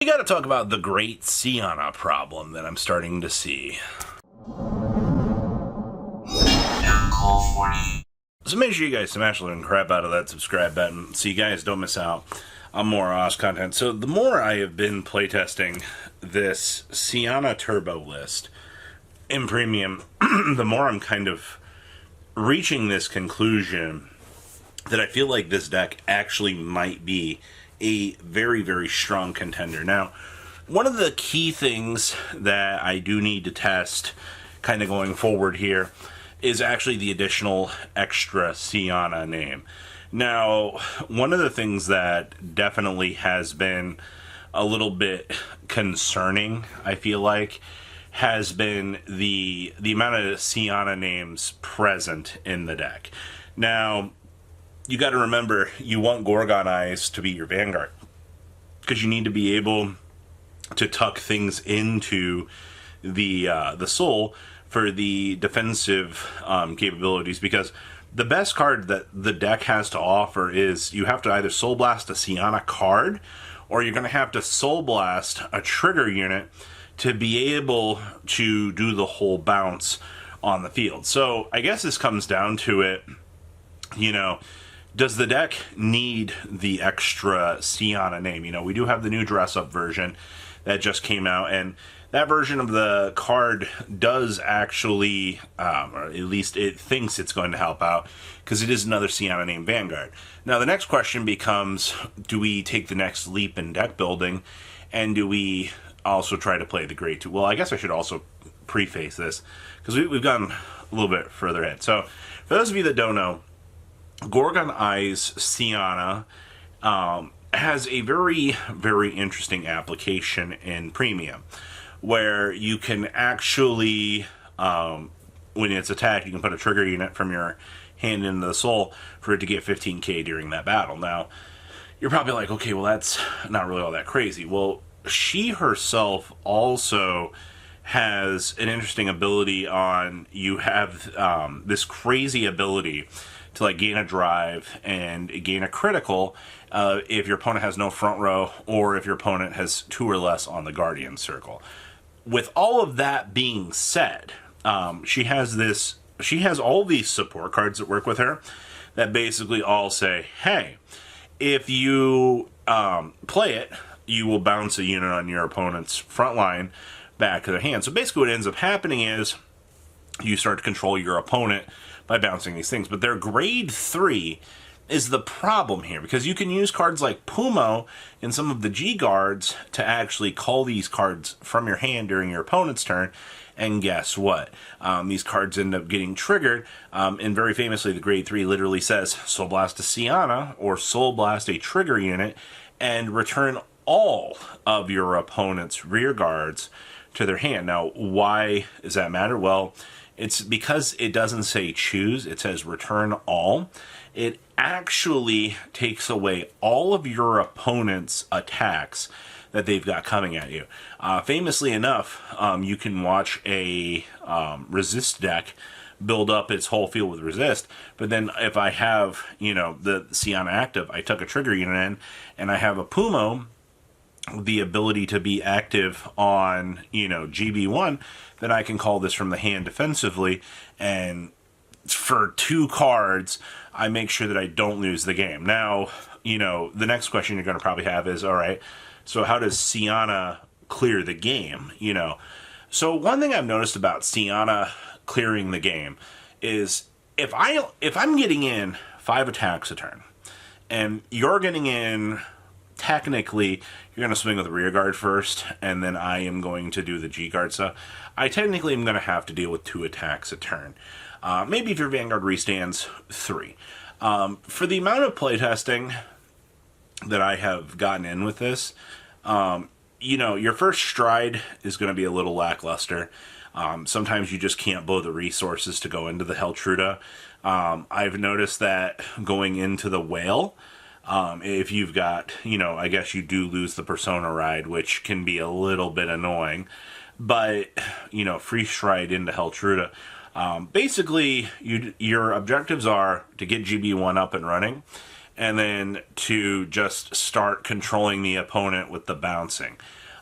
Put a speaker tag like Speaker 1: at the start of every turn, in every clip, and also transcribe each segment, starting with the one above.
Speaker 1: We got to talk about the great Sienna problem that I'm starting to see. So make sure you guys smash the living crap out of that subscribe button so you guys don't miss out on more awesome content. So the more I have been playtesting this Sienna Turbo list in Premium, the more I'm kind of reaching this conclusion that I feel like this deck actually might be a very, very strong contender. Now, one of the key things that I do need to test kind of going forward here is actually the additional extra Sienna name. Now, one of the things that definitely has been a little bit concerning, I feel like, has been the amount of Sienna names present in the deck. Now, you got to remember, you want Gorgon Eyes to be your Vanguard, because you need to be able to tuck things into the soul for the defensive capabilities, because the best card that the deck has to offer is you have to either Soul Blast a Sienna card, or you're going to have to Soul Blast a trigger unit to be able to do the whole bounce on the field. So I guess this comes down to it, does the deck need the extra Sienna name? We do have the new dress-up version that just came out, and that version of the card does actually, or at least it thinks it's going to help out, because it is another Sienna named Vanguard. Now, the next question becomes, do we take the next leap in deck building, and do we also try to play the Great 2? Well, I guess I should also preface this, because we've gone a little bit further ahead. So, for those of you that don't know, Gorgon Eyes Sienna has a very, very interesting application in Premium, where you can actually, when it's attacked, you can put a trigger unit from your hand into the soul for it to get 15k during that battle. Now, you're probably like, okay, well, that's not really all that crazy. Well, she herself also has an interesting ability on, you have this crazy ability to gain a drive and gain a critical if your opponent has no front row, or if your opponent has 2 or less on the Guardian Circle. With all of that being said, she has all these support cards that work with her that basically all say, hey, if you play it, you will bounce a unit on your opponent's front line back to their hand. So basically what ends up happening is you start to control your opponent by bouncing these things. But their grade 3 is the problem here, because you can use cards like Pumo in some of the G guards to actually call these cards from your hand during your opponent's turn, and guess what? These cards end up getting triggered, and very famously the grade 3 literally says Soul Blast a Sienna, or Soul Blast a trigger unit, and return all of your opponent's rear guards to their hand. Now, why does that matter? Well, it's because it doesn't say choose, it says return all. It actually takes away all of your opponent's attacks that they've got coming at you. Famously enough, you can watch a resist deck build up its whole field with resist, but then if I have, the Sienna active, I took a trigger unit in, and I have a Pumo, the ability to be active on, GB1, then I can call this from the hand defensively, and for 2 cards, I make sure that I don't lose the game. Now, the next question you're going to probably have is, all right, so how does Sienna clear the game? So one thing I've noticed about Sienna clearing the game is if I'm getting in 5 attacks a turn, and you're getting in, technically, you're going to swing with the rear guard first, and then I am going to do the G guard stuff. I technically am going to have to deal with 2 attacks a turn. Maybe if your Vanguard restands, 3. For the amount of playtesting that I have gotten in with this, your first stride is going to be a little lackluster. Sometimes you just can't blow the resources to go into the Heltruda. I've noticed that going into the Whale, if you've got, I guess you do lose the Persona ride, which can be a little bit annoying. But, free stride into Heltruda. Basically, your objectives are to get GB1 up and running, and then to just start controlling the opponent with the bouncing.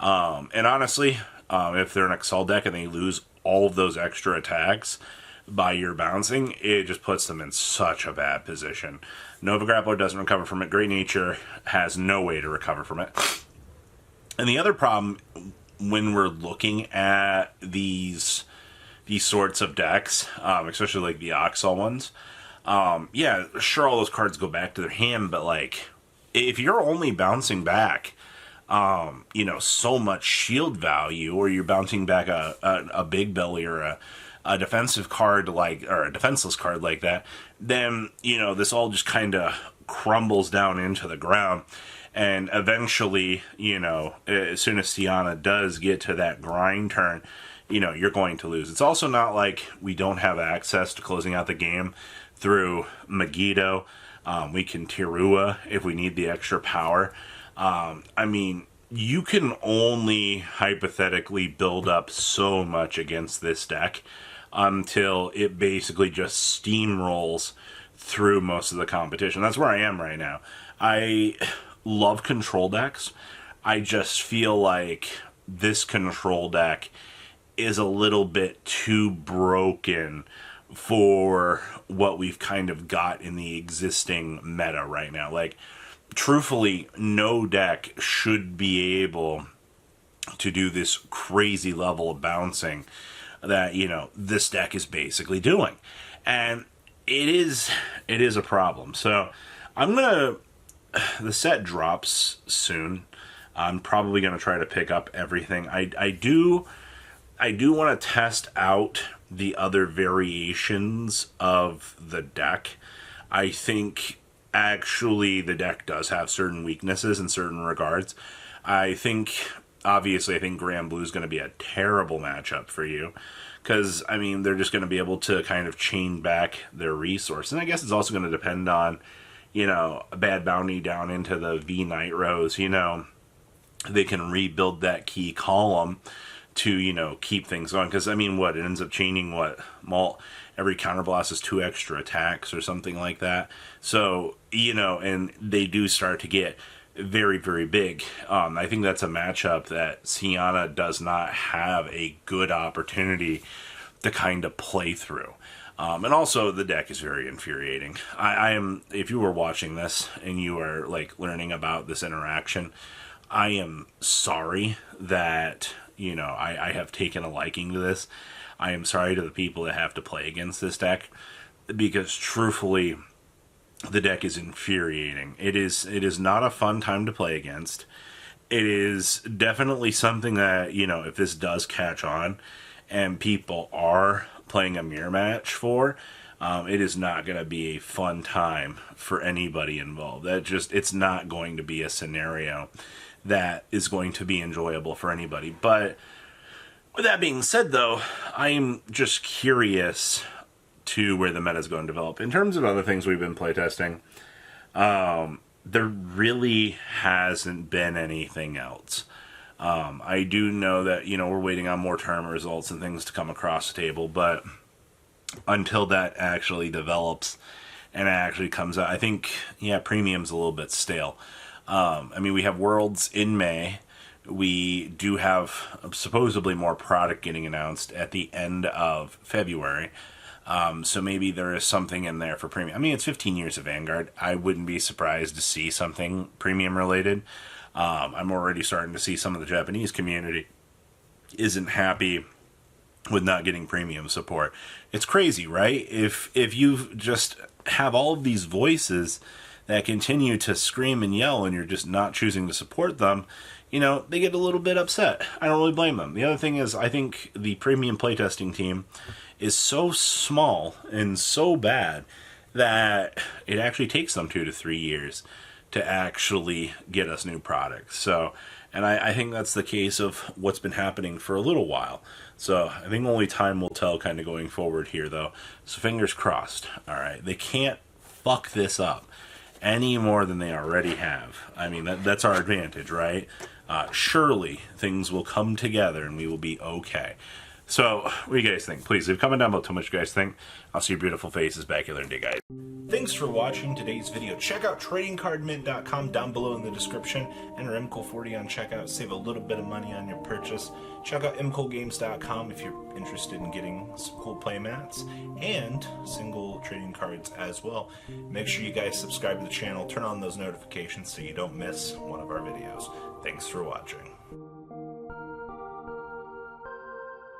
Speaker 1: And honestly, if they're an Excel deck and they lose all of those extra attacks by your bouncing, it just puts them in such a bad position. Nova Grappler doesn't recover from it. Great Nature has no way to recover from it. And the other problem when we're looking at these sorts of decks, especially like the Oxal ones, yeah, sure, all those cards go back to their hand, but like, if you're only bouncing back, so much shield value, or you're bouncing back a big belly or a defensive card or a defenseless card like that, then, this all just kind of crumbles down into the ground. And eventually, as soon as Sienna does get to that grind turn, you're going to lose. It's also not like we don't have access to closing out the game through Megiddo. We can Tirua if we need the extra power. You can only hypothetically build up so much against this deck until it basically just steamrolls through most of the competition. That's where I am right now. I love control decks. I just feel like this control deck is a little bit too broken for what we've kind of got in the existing meta right now. Like, truthfully, no deck should be able to do this crazy level of bouncing that, this deck is basically doing. And it is a problem. So the set drops soon. I'm probably going to try to pick up everything. I do want to test out the other variations of the deck. I think actually the deck does have certain weaknesses in certain regards. I think Grand Blue is going to be a terrible matchup for you, because they're just going to be able to kind of chain back their resource. And I guess it's also going to depend on a bad bounty down into the V Nitros. They can rebuild that key column to, keep things going. Because, it ends up chaining every counterblast is 2 extra attacks or something like that. So, and they do start to get very, very big. I think that's a matchup that Sienna does not have a good opportunity to kind of play through. And also, the deck is very infuriating. I am, if you were watching this and you are learning about this interaction, I am sorry that I have taken a liking to this. I am sorry to the people that have to play against this deck, because truthfully, the deck is infuriating. It is not a fun time to play against. It is definitely something that, if this does catch on and people are playing a mirror match for, it is not going to be a fun time for anybody involved. It's not going to be a scenario that is going to be enjoyable for anybody. But with that being said, though, I am just curious to where the meta is going to develop. In terms of other things we've been playtesting, there really hasn't been anything else. I do know that, we're waiting on more tournament results and things to come across the table, but until that actually develops and actually comes out, I think, Premium's a little bit stale. We have Worlds in May. We do have supposedly more product getting announced at the end of February. So maybe there is something in there for Premium. It's 15 years of Vanguard. I wouldn't be surprised to see something Premium related. I'm already starting to see some of the Japanese community isn't happy with not getting Premium support. It's crazy, right? If you just have all of these voices that continue to scream and yell and you're just not choosing to support them, they get a little bit upset. I don't really blame them. The other thing is, I think the Premium playtesting team is so small and so bad that it actually takes them 2 to 3 years to actually get us new products. So, and I think that's the case of what's been happening for a little while. So I think only time will tell kind of going forward here, though. So fingers crossed. All right. They can't fuck this up any more than they already have. That's our advantage, right? Surely things will come together and we will be okay. So, what do you guys think? Please leave a comment down below. Tell me what you guys think. I'll see your beautiful faces back here today, guys. Thanks for watching today's video. Check out tradingcardmint.com down below in the description. Enter MCOL40 on checkout. Save a little bit of money on your purchase. Check out mcolgames.com if you're interested in getting some cool play mats and single trading cards as well. Make sure you guys subscribe to the channel. Turn on those notifications so you don't miss one of our videos. Thanks for watching.